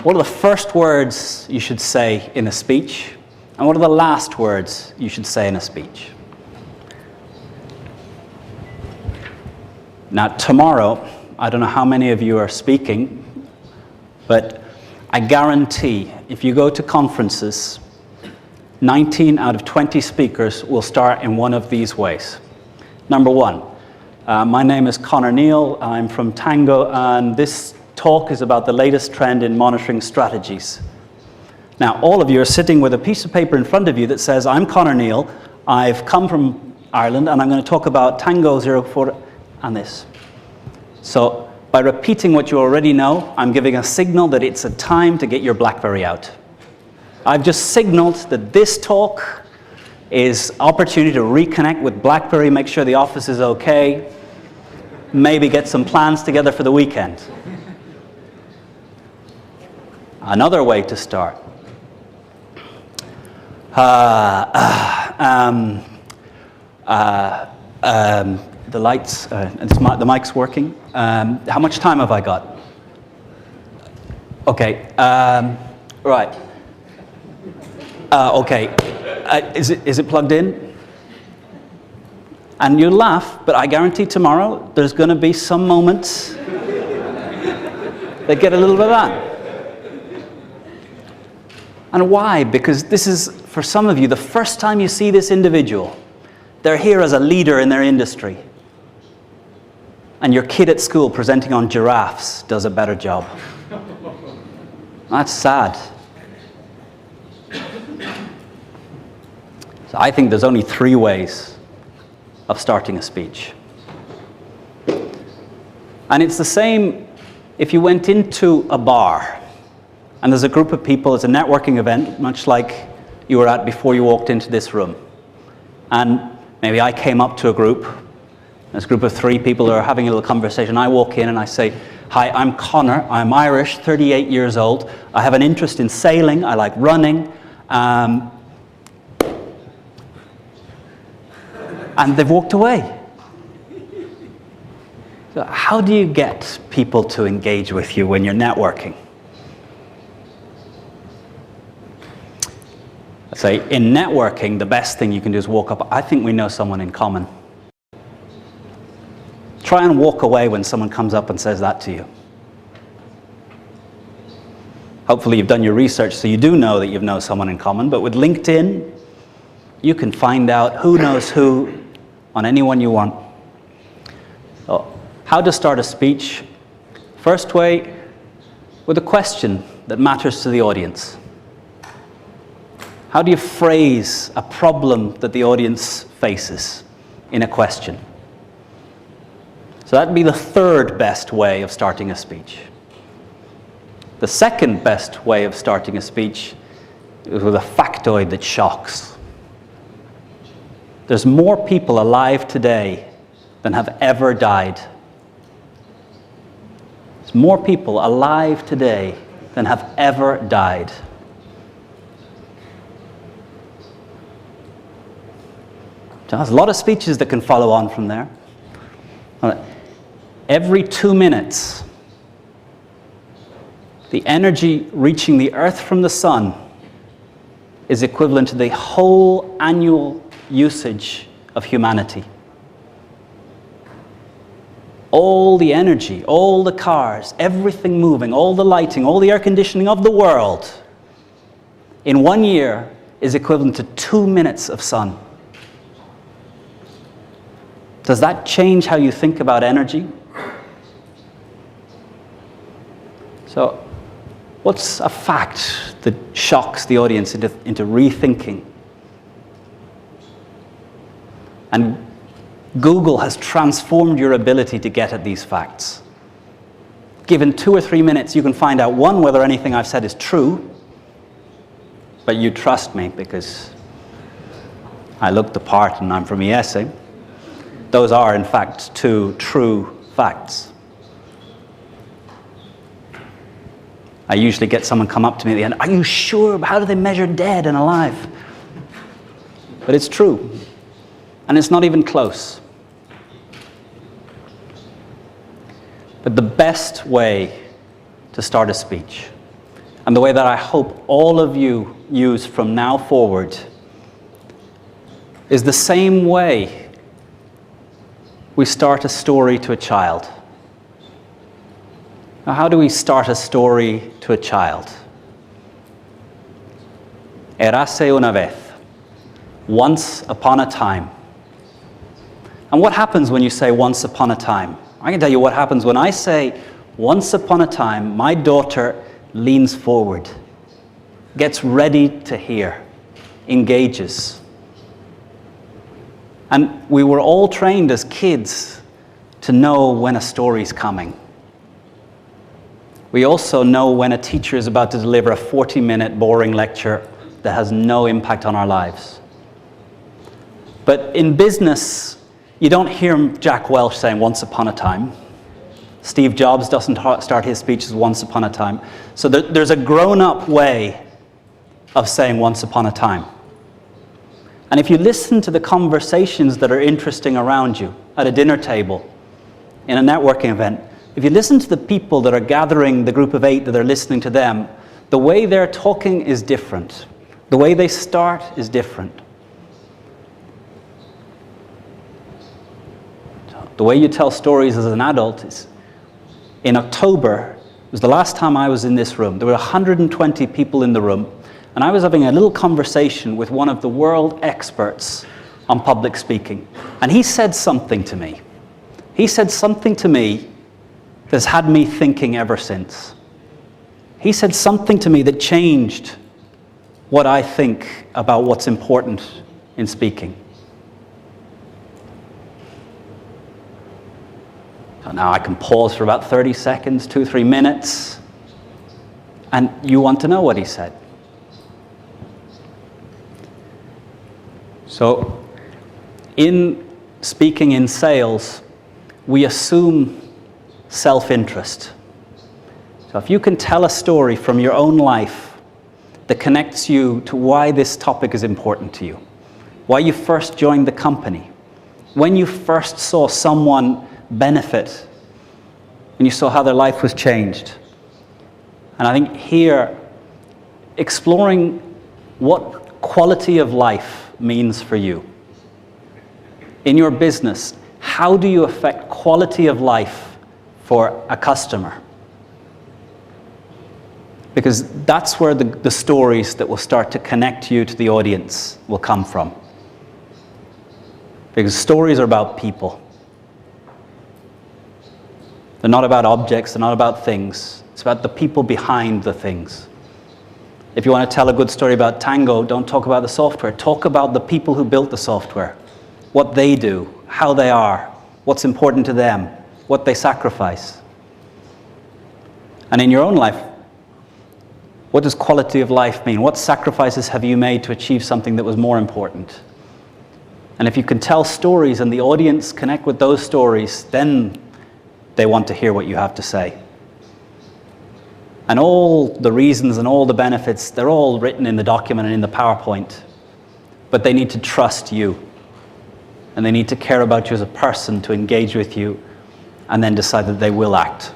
What are the first words you should say in a speech? And what are the last words you should say in a speech? Now, tomorrow, I don't know how many of you are speaking, but I guarantee if you go to conferences, 19 out of 20 speakers will start in one of these ways. Number one, my name is Conor Neill. I'm from Tango, and this talk is about the latest trend in monitoring strategies. Now, all of you are sitting with a piece of paper in front of you that says, I'm Conor Neill, I've come from Ireland, and I'm going to talk about Tango 04 and this. So, by repeating what you already know, I'm giving a signal that it's a time to get your BlackBerry out. I've just signaled that this talk is opportunity to reconnect with BlackBerry, make sure the office is okay, maybe get some plans together for the weekend. Another way to start. The lights, the mic's working. How much time have I got? Okay, right. Okay, is it plugged in? And you laugh, but I guarantee tomorrow there's going to be some moments that get a little bit of that. And why? Because this is, for some of you, the first time you see this individual. They're here as a leader in their industry. And your kid at school presenting on giraffes does a better job. That's sad. So I think there's only 3 ways of starting a speech. And it's the same if you went into a bar and there's a group of people, it's a networking event, much like you were at before you walked into this room. And maybe I came up to a group, there's a group of 3 people who are having a little conversation. I walk in and I say, hi, I'm Conor, I'm Irish, 38 years old. I have an interest in sailing, I like running. And they've walked away. So how do you get people to engage with you when you're networking? I say, in networking, the best thing you can do is walk up. I think we know someone in common. Try and walk away when someone comes up and says that to you. Hopefully you've done your research so you do know that you know someone in common, but with LinkedIn, you can find out who knows who on anyone you want. So, how to start a speech? First way, with a question that matters to the audience. How do you phrase a problem that the audience faces in a question? So that'd be the 3rd best way of starting a speech. The 2nd best way of starting a speech is with a factoid that shocks. There's more people alive today than have ever died. There's more people alive today than have ever died. There's a lot of speeches that can follow on from there. Every 2 minutes, the energy reaching the Earth from the sun is equivalent to the whole annual usage of humanity. All the energy, all the cars, everything moving, all the lighting, all the air conditioning of the world in 1 year is equivalent to 2 minutes of sun. Does that change how you think about energy? So, what's a fact that shocks the audience into rethinking? And Google has transformed your ability to get at these facts. Given 2 or 3 minutes, you can find out, 1, whether anything I've said is true, but you trust me because I looked the part and I'm from ESA. Those are, in fact, 2 true facts. I usually get someone come up to me at the end, are you sure? How do they measure dead and alive? But it's true. And it's not even close. But the best way to start a speech, and the way that I hope all of you use from now forward, is the same way we start a story to a child. Now, how do we start a story to a child? Érase una vez. Once upon a time. And what happens when you say once upon a time? I can tell you what happens when I say once upon a time. My daughter leans forward, gets ready to hear, engages. And we were all trained as kids to know when a story's coming. We also know when a teacher is about to deliver a 40-minute boring lecture that has no impact on our lives. But in business, you don't hear Jack Welch saying once upon a time. Steve Jobs doesn't start his speeches once upon a time. So there's a grown-up way of saying once upon a time. And if you listen to the conversations that are interesting around you at a dinner table, in a networking event, if you listen to the people that are gathering, the group of 8 that are listening to them, the way they're talking is different. The way they start is different. The way you tell stories as an adult is, in October, it was the last time I was in this room. There were 120 people in the room, and I was having a little conversation with one of the world experts on public speaking. And he said something to me. He said something to me that's had me thinking ever since. He said something to me that changed what I think about what's important in speaking. So now I can pause for about 30 seconds, 2-3 minutes, and you want to know what he said. So, in speaking in sales, we assume self-interest. So if you can tell a story from your own life that connects you to why this topic is important to you, why you first joined the company, when you first saw someone benefit, and you saw how their life was changed. And I think here, exploring what quality of life means for you. In your business, how do you affect quality of life for a customer? Because that's where the stories that will start to connect you to the audience will come from. Because stories are about people. They're not about objects, they're not about things. It's about the people behind the things. If you want to tell a good story about Tango, don't talk about the software. Talk about the people who built the software, what they do, how they are, what's important to them, what they sacrifice. And in your own life, what does quality of life mean? What sacrifices have you made to achieve something that was more important? And if you can tell stories and the audience connect with those stories, then they want to hear what you have to say. And all the reasons and all the benefits, they're all written in the document and in the PowerPoint. But they need to trust you. And they need to care about you as a person to engage with you and then decide that they will act.